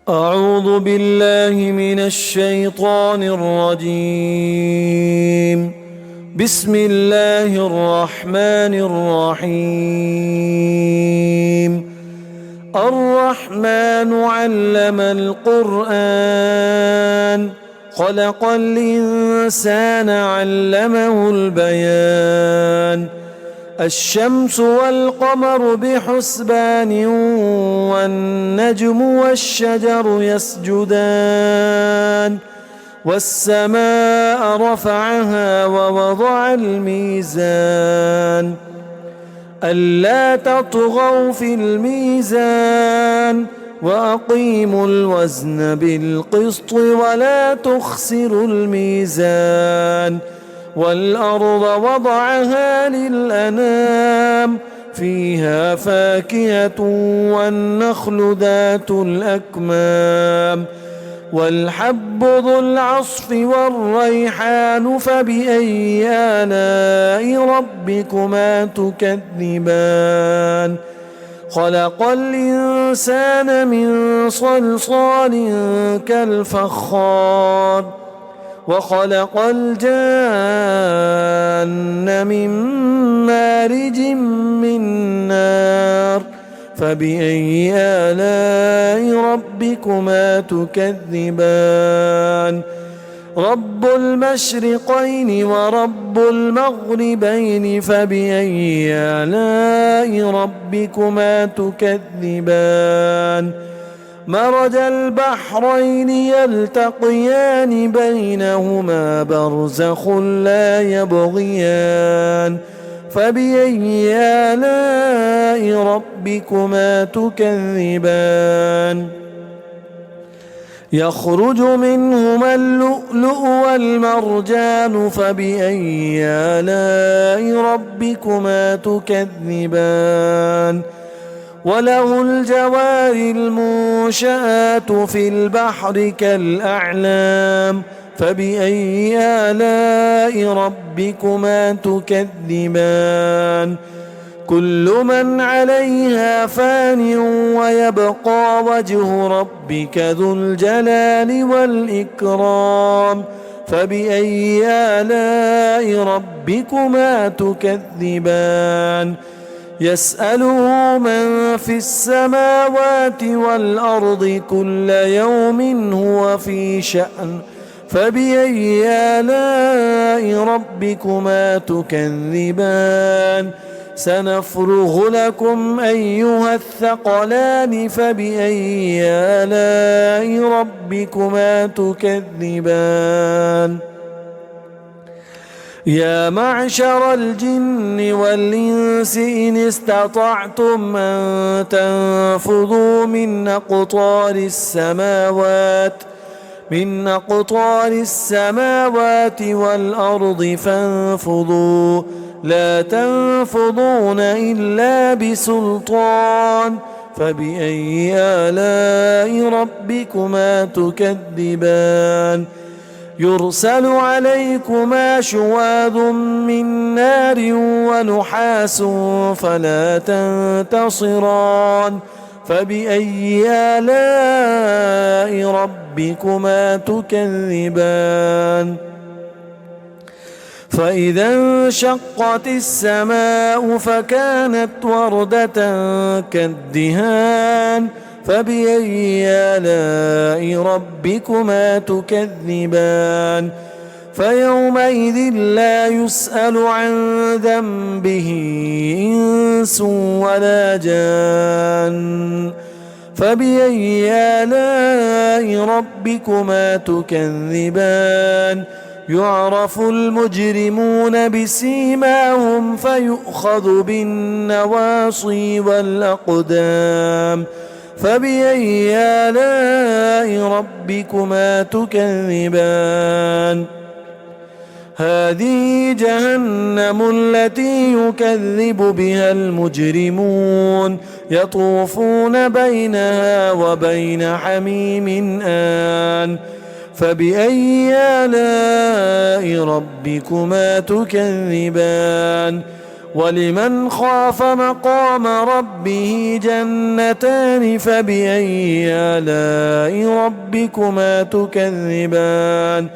أعوذ بالله من الشيطان الرجيم. بسم الله الرحمن الرحيم. الرحمن علم القرآن، خلق الإنسان علمه البيان. الشمس والقمر بحسبان، والنجم والشجر يسجدان. والسماء رفعها ووضع الميزان، ألا تطغوا في الميزان، وأقيموا الوزن بالقسط ولا تخسروا الميزان. والأرض وضعها للأنام، فيها فاكهة والنخل ذات الأكمام، والحب ذو العصف والريحان. فبأي آلاء ربكما تكذبان؟ خلق الإنسان من صلصال كالفخار، وخلق الجان من مارج من نار. فبأي آلاء ربكما تكذبان؟ رب المشرقين ورب المغربين. فبأي آلاء ربكما تكذبان؟ مرج البحرين يلتقيان، بينهما برزخ لا يبغيان. فبأي آلاء ربكما تكذبان؟ يخرج منهما اللؤلؤ والمرجان. فبأي آلاء ربكما تكذبان؟ وله الجوار المنشآت في البحر كالأعلام. فبأي آلاء ربكما تكذبان؟ كل من عليها فان، ويبقى وجه ربك ذو الجلال والإكرام. فبأي آلاء ربكما تكذبان؟ يسأله من في السماوات والأرض كل يوم هو في شأن. فبأي آلاء ربكما تكذبان؟ سنفرغ لكم أيها الثقلان. فبأي آلاء ربكما تكذبان؟ يا معشر الجن والإنس إن استطعتم أن تنفذوا من أقطار السماوات والأرض فانفذوا، لا تنفذون إلا بسلطان. فبأي آلاء ربكما تكذبان؟ يرسل عليكما شواظ من نار ونحاس فلا تنتصران. فبأي آلاء ربكما تكذبان؟ فإذا انشقت السماء فكانت وردة كالدهان. فبأي آلاء ربكما تكذبان؟ فيومئذ لا يسأل عن ذنبه إنس ولا جان. فبأي آلاء ربكما تكذبان؟ يعرف المجرمون بسيماهم فيؤخذ بالنواصي والأقدام. فبأي آلاء ربكما تكذبان؟ هذه جهنم التي يكذب بها المجرمون، يطوفون بينها وبين حميم آن. فبأي آلاء ربكما تكذبان؟ ولمن خاف مقام ربه جنتان فبأي آلاء ربكما تكذبان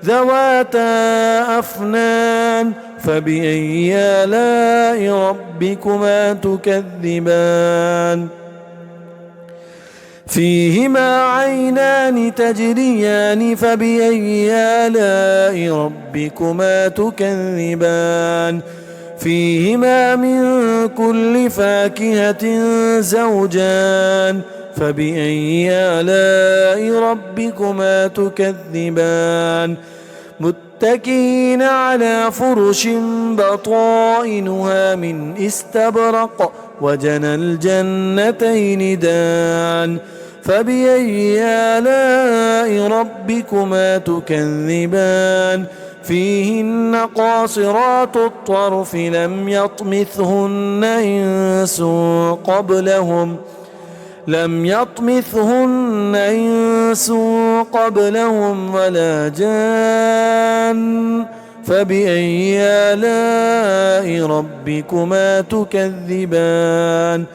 ذواتا أفنان فبأي آلاء ربكما تكذبان فيهما عينان تجريان فبأي آلاء ربكما تكذبان فيهما من كل فاكهة زوجان فبأي آلاء ربكما تكذبان متكئين على فرش بطائنها من استبرق وجنى الجنتين دان فبأي آلاء ربكما تكذبان فيهن قاصرات الطرف لم يطمثهن إنس قبلهم ولا جان فبأي آلاء ربكما تكذبان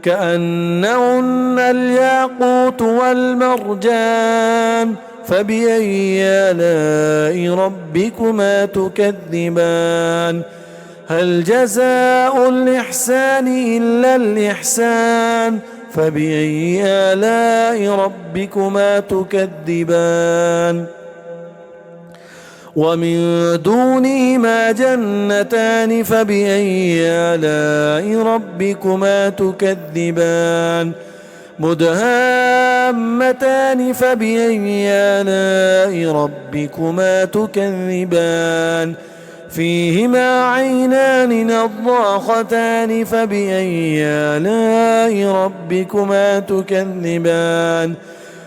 كأنهن الياقوت والمرجان فبأي آلاء ربكما تكذبان هل جزاء الإحسان إلا الإحسان فبأي آلاء ربكما تكذبان ومن دونهما جنتان فبأي آلاء ربكما تكذبان مدهامتان فبأي آلاء ربكما تكذبان فيهما عينان نضاختان فبأي آلاء ربكما تكذبان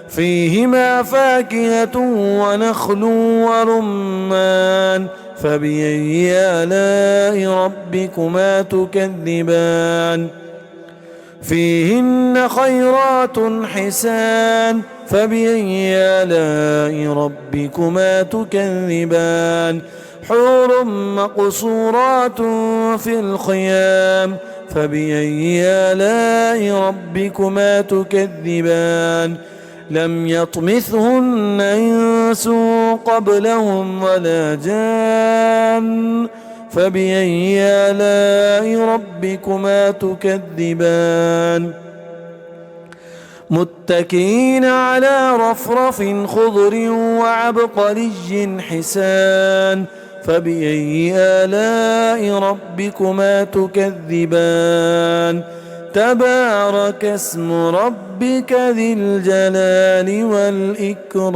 فيهما فاكهة ونخل ورمان فبأي آلاء ربكما تكذبان فيهن خيرات حسان فبأي آلاء ربكما تكذبان حور مقصورات في الخيام فبأي آلاء ربكما تكذبان لم يطمثهن إنس قبلهم ولا جان فبأي آلاء ربكما تكذبان متكئين على رفرف خضر وعبقري حسان فبأي آلاء ربكما تكذبان تبارك اسم ربك ذي الجلال والإكرام.